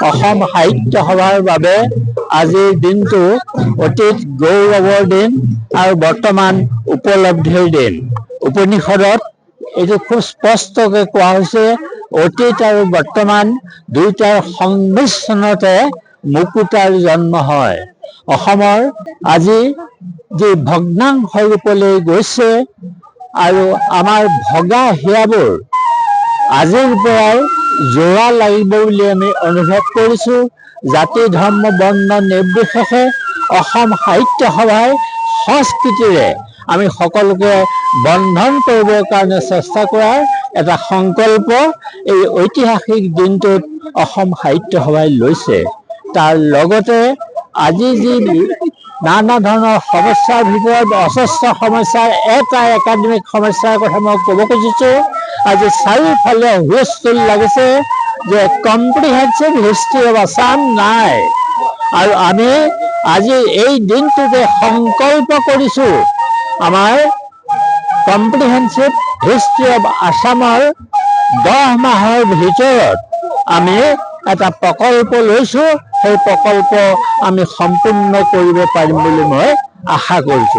অসম সাহিত্য সভাৰ বাবে আজিৰ দিনটো অতীত গৌৰৱৰ দিন আৰু বৰ্তমান উপলব্ধিৰ দিন। উপনিষদত এইটো খুব স্পষ্টকৈ কোৱা হৈছে, অতীত আৰু বৰ্তমান দুয়োটাৰ সংমিশ্ৰণতে মুকুতাৰ জন্ম হয়। অসমৰ আজি যি ভগ্নাংশ ৰূপলৈ গৈছে আৰু আমাৰ ভগা হিয়াবোৰ আজিৰ পৰাই জোৰা লাগিব বুলি আমি অনুভৱ কৰিছোঁ। জাতি ধৰ্ম বৰ্ণ নিৰ্বিশেষে অসম সাহিত্য সভাই সংস্কৃতিৰে আমি সকলোকে বন্ধন কৰিবৰ কাৰণে চেষ্টা কৰাৰ এটা সংকল্প এই ঐতিহাসিক দিনটোত অসম সাহিত্য সভাই লৈছে। তাৰ লগতে আজি যি নানা ধৰণৰ সমস্যাৰ ভিতৰত অজস্ৰ সমস্যাৰ এটা একাডেমিক সমস্যাৰ কথা মই ক'ব খুজিছোঁ। আজি চাৰিওফালে হুলস্থুল লাগিছে যে কম্প্ৰিহেনচিভ হিষ্ট্ৰী অফ আছাম নাই, আৰু আমি আজি এই দিনটোতে সংকল্প কৰিছোঁ আমাৰ কম্প্ৰিহেনচিভ হিষ্ট্ৰী অফ আছামৰ 10 মাহৰ ভিতৰত আমি এটা প্ৰকল্প লৈছোঁ। সেই প্ৰকল্প আমি সম্পূৰ্ণ কৰিব পাৰিম বুলি মই আশা কৰিছোঁ।